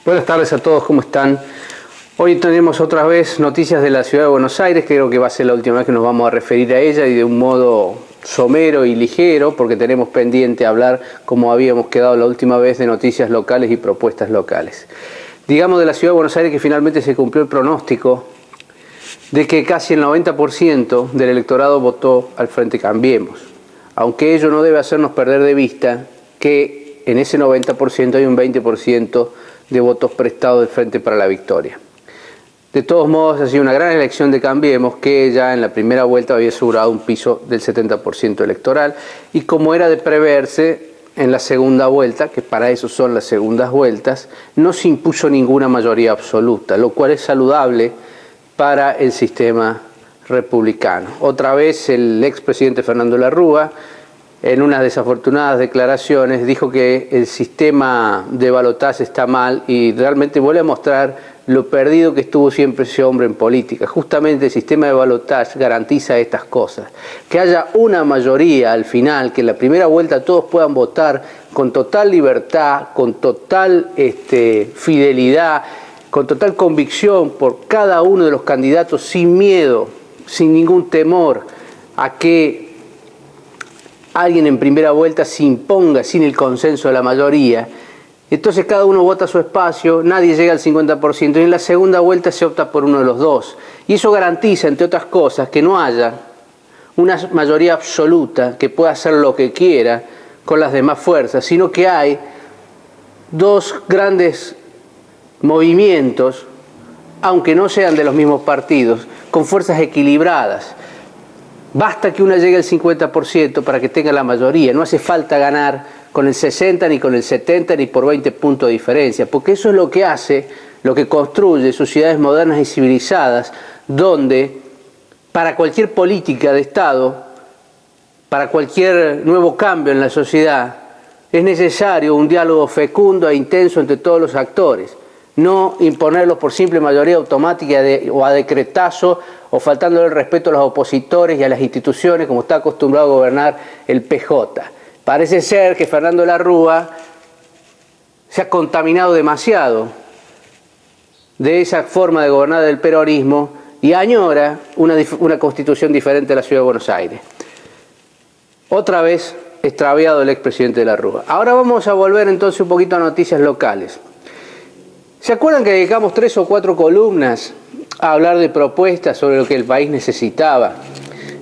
Buenas tardes a todos, ¿cómo están? Hoy tenemos otra vez noticias de la Ciudad de Buenos Aires, creo que va a ser la última vez que nos vamos a referir a ella y de un modo somero y ligero, porque tenemos pendiente hablar, como habíamos quedado la última vez, de noticias locales y propuestas locales. Digamos de la Ciudad de Buenos Aires que finalmente se cumplió el pronóstico de que casi el 90% del electorado votó al Frente Cambiemos, aunque ello no debe hacernos perder de vista que en ese 90% hay un 20% de votos prestados del Frente para la Victoria. De todos modos, ha sido una gran elección de Cambiemos, que ya en la primera vuelta había asegurado un piso del 70% electoral, y como era de preverse, en la segunda vuelta, que para eso son las segundas vueltas, no se impuso ninguna mayoría absoluta, lo cual es saludable para el sistema republicano. Otra vez el expresidente Fernando Larrúa, en unas desafortunadas declaraciones, dijo que el sistema de balotaje está mal y realmente vuelve a mostrar lo perdido que estuvo siempre ese hombre en política. Justamente el sistema de balotaje garantiza estas cosas. Que haya una mayoría al final, que en la primera vuelta todos puedan votar con total libertad, con total fidelidad, con total convicción por cada uno de los candidatos, sin miedo, sin ningún temor a que alguien en primera vuelta se imponga sin el consenso de la mayoría. Entonces cada uno vota su espacio, nadie llega al 50% y en la segunda vuelta se opta por uno de los dos. Y eso garantiza, entre otras cosas, que no haya una mayoría absoluta que pueda hacer lo que quiera con las demás fuerzas, sino que hay dos grandes movimientos, aunque no sean de los mismos partidos, con fuerzas equilibradas. Basta que una llegue al 50% para que tenga la mayoría. No hace falta ganar con el 60, ni con el 70, ni por 20 puntos de diferencia, porque eso es lo que hace, lo que construye sociedades modernas y civilizadas, donde para cualquier política de Estado, para cualquier nuevo cambio en la sociedad, es necesario un diálogo fecundo e intenso entre todos los actores. No imponerlos por simple mayoría automática o a decretazo, o faltándole el respeto a los opositores y a las instituciones, como está acostumbrado a gobernar el PJ. Parece ser que Fernando Larrúa se ha contaminado demasiado de esa forma de gobernar del peronismo y añora una constitución diferente de la Ciudad de Buenos Aires. Otra vez extraviado el expresidente Larrúa. Ahora vamos a volver entonces un poquito a noticias locales. ¿Se acuerdan que dedicamos 3 o 4 columnas a hablar de propuestas sobre lo que el país necesitaba?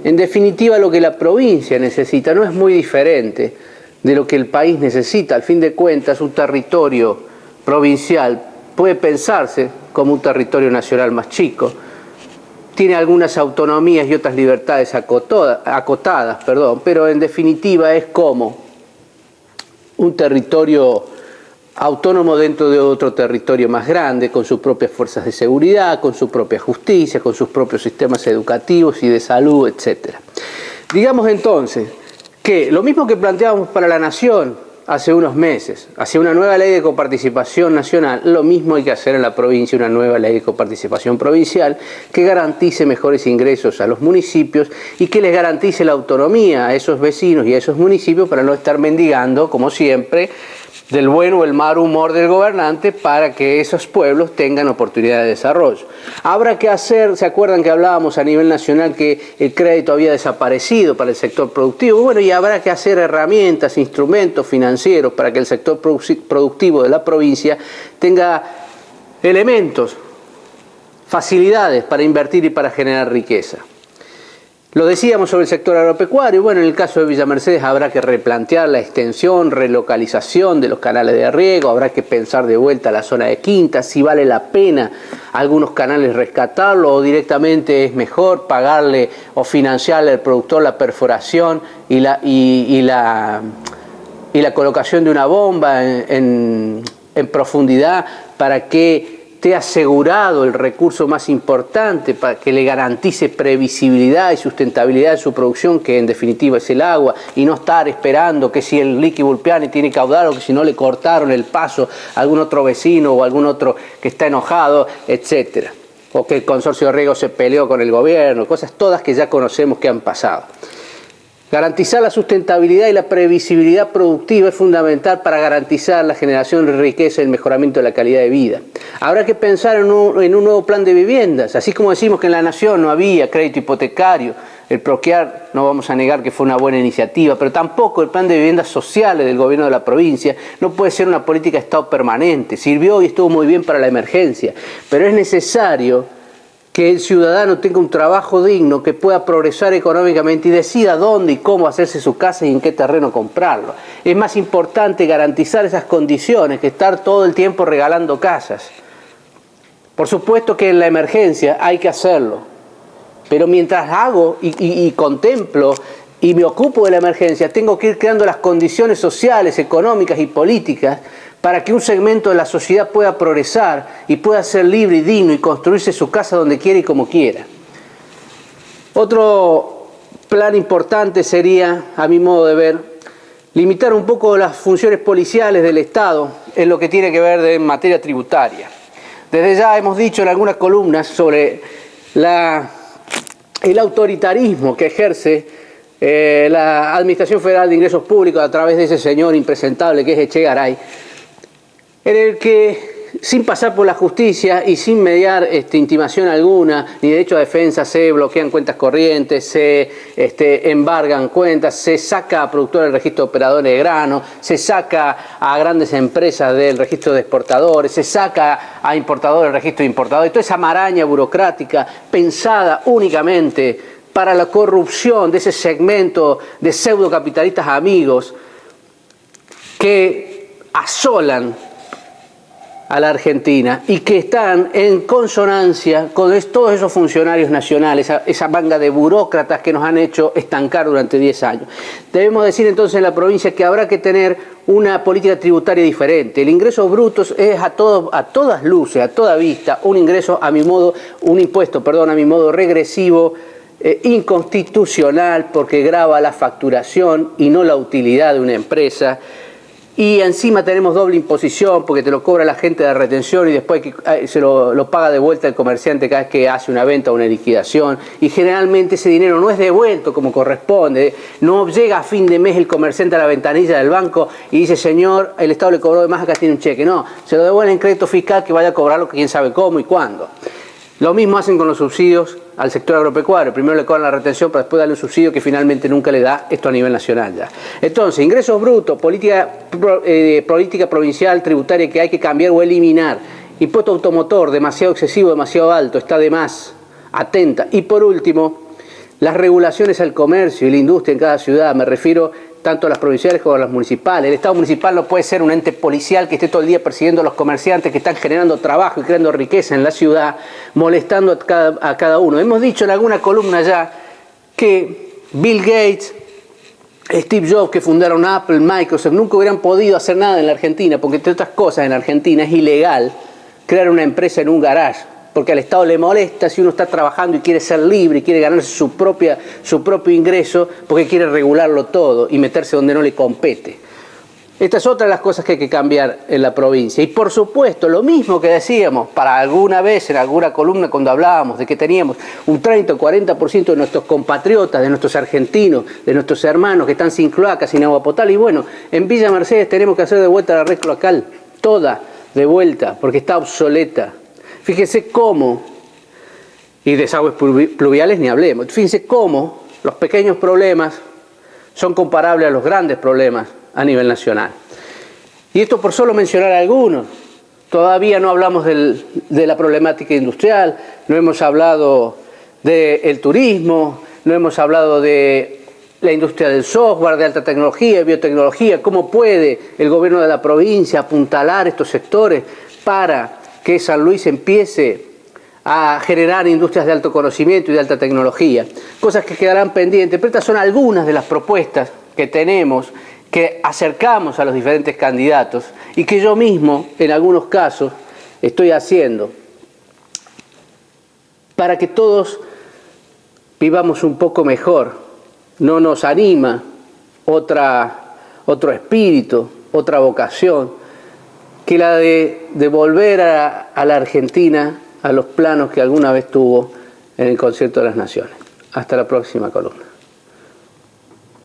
En definitiva, lo que la provincia necesita no es muy diferente de lo que el país necesita. Al fin de cuentas, un territorio provincial puede pensarse como un territorio nacional más chico. Tiene algunas autonomías y otras libertades acotadas, pero en definitiva es como un territorio autónomo dentro de otro territorio más grande, con sus propias fuerzas de seguridad, con su propia justicia, con sus propios sistemas educativos y de salud, etc. Digamos entonces que lo mismo que planteábamos para la nación hace unos meses, hacia una nueva ley de coparticipación nacional, lo mismo hay que hacer en la provincia, una nueva ley de coparticipación provincial que garantice mejores ingresos a los municipios y que les garantice la autonomía a esos vecinos y a esos municipios para no estar mendigando, como siempre, del buen o el mal humor del gobernante para que esos pueblos tengan oportunidad de desarrollo. Habrá que hacer, ¿se acuerdan que hablábamos a nivel nacional que el crédito había desaparecido para el sector productivo? Bueno, y habrá que hacer herramientas, instrumentos financieros para que el sector productivo de la provincia tenga elementos, facilidades para invertir y para generar riqueza. Lo decíamos sobre el sector agropecuario, bueno, en el caso de Villa Mercedes habrá que replantear la extensión, relocalización de los canales de riego, habrá que pensar de vuelta la zona de Quinta, si vale la pena algunos canales rescatarlo o directamente es mejor pagarle o financiarle al productor la perforación y la colocación de una bomba en profundidad para que esté asegurado el recurso más importante para que le garantice previsibilidad y sustentabilidad de su producción, que en definitiva es el agua, y no estar esperando que si el Liqui Vulpiani tiene caudal o que si no le cortaron el paso a algún otro vecino o algún otro que está enojado, etcétera. O que el consorcio de riego se peleó con el gobierno, cosas todas que ya conocemos que han pasado. Garantizar la sustentabilidad y la previsibilidad productiva es fundamental para garantizar la generación de riqueza y el mejoramiento de la calidad de vida. Habrá que pensar en un nuevo plan de viviendas, así como decimos que en la Nación no había crédito hipotecario. El PROCREAR, no vamos a negar que fue una buena iniciativa, pero tampoco el plan de viviendas sociales del gobierno de la provincia no puede ser una política de Estado permanente. Sirvió y estuvo muy bien para la emergencia, pero es necesario que el ciudadano tenga un trabajo digno, que pueda progresar económicamente y decida dónde y cómo hacerse su casa y en qué terreno comprarlo. Es más importante garantizar esas condiciones que estar todo el tiempo regalando casas. Por supuesto que en la emergencia hay que hacerlo, pero mientras hago y contemplo y me ocupo de la emergencia, tengo que ir creando las condiciones sociales, económicas y políticas para que un segmento de la sociedad pueda progresar y pueda ser libre y digno y construirse su casa donde quiera y como quiera. Otro plan importante sería, a mi modo de ver, limitar un poco las funciones policiales del Estado en lo que tiene que ver en materia tributaria. Desde ya hemos dicho en algunas columnas sobre el autoritarismo que ejerce la Administración Federal de Ingresos Públicos a través de ese señor impresentable que es Echegaray, en el que, sin pasar por la justicia y sin mediar intimación alguna, ni derecho a defensa, se bloquean cuentas corrientes, se embargan cuentas, se saca a productores del registro de operadores de grano, se saca a grandes empresas del registro de exportadores, se saca a importadores del registro de importadores. Toda esa maraña burocrática pensada únicamente para la corrupción de ese segmento de pseudocapitalistas amigos que asolan a la Argentina y que están en consonancia con todos esos funcionarios nacionales, esa manga de burócratas que nos han hecho estancar durante 10 años. Debemos decir entonces en la provincia que habrá que tener una política tributaria diferente. El ingreso bruto es a todas luces, a toda vista, un impuesto, a mi modo regresivo, inconstitucional, porque grava la facturación y no la utilidad de una empresa. Y encima tenemos doble imposición porque te lo cobra la gente de retención y después se lo paga de vuelta el comerciante cada vez que hace una venta o una liquidación. Y generalmente ese dinero no es devuelto como corresponde. No llega a fin de mes el comerciante a la ventanilla del banco y dice: señor, el Estado le cobró de más, acá tiene un cheque. No, se lo devuelve en crédito fiscal que vaya a cobrarlo quién sabe cómo y cuándo. Lo mismo hacen con los subsidios al sector agropecuario. Primero le cobran la retención para después darle un subsidio que finalmente nunca le da, esto a nivel nacional ya. Entonces, ingresos brutos, política provincial tributaria que hay que cambiar o eliminar. Impuesto automotor, demasiado excesivo, demasiado alto, está de más, atenta. Y por último, las regulaciones al comercio y la industria en cada ciudad, me refiero tanto a las provinciales como a las municipales. El Estado municipal no puede ser un ente policial que esté todo el día persiguiendo a los comerciantes que están generando trabajo y creando riqueza en la ciudad, molestando a cada uno. Hemos dicho en alguna columna ya que Bill Gates, Steve Jobs, que fundaron Apple, Microsoft, nunca hubieran podido hacer nada en la Argentina, porque entre otras cosas en Argentina es ilegal crear una empresa en un garage, porque al Estado le molesta si uno está trabajando y quiere ser libre y quiere ganarse su propio ingreso, porque quiere regularlo todo y meterse donde no le compete. Esta es otra de las cosas que hay que cambiar en la provincia. Y por supuesto, lo mismo que decíamos para alguna vez en alguna columna cuando hablábamos de que teníamos un 30 o 40% de nuestros compatriotas, de nuestros argentinos, de nuestros hermanos que están sin cloacas, sin agua potable. Y bueno, en Villa Mercedes tenemos que hacer de vuelta la red cloacal, toda de vuelta, porque está obsoleta. Fíjense cómo, y desagües pluviales ni hablemos, fíjense cómo los pequeños problemas son comparables a los grandes problemas a nivel nacional. Y esto por solo mencionar algunos. Todavía no hablamos de la problemática industrial, no hemos hablado del turismo, no hemos hablado de la industria del software, de alta tecnología, biotecnología. ¿Cómo puede el gobierno de la provincia apuntalar estos sectores para que San Luis empiece a generar industrias de alto conocimiento y de alta tecnología? Cosas que quedarán pendientes, pero estas son algunas de las propuestas que tenemos, que acercamos a los diferentes candidatos y que yo mismo, en algunos casos, estoy haciendo para que todos vivamos un poco mejor. No nos anima otro espíritu, otra vocación, que la de volver a la Argentina a los planos que alguna vez tuvo en el Concierto de las Naciones. Hasta la próxima columna.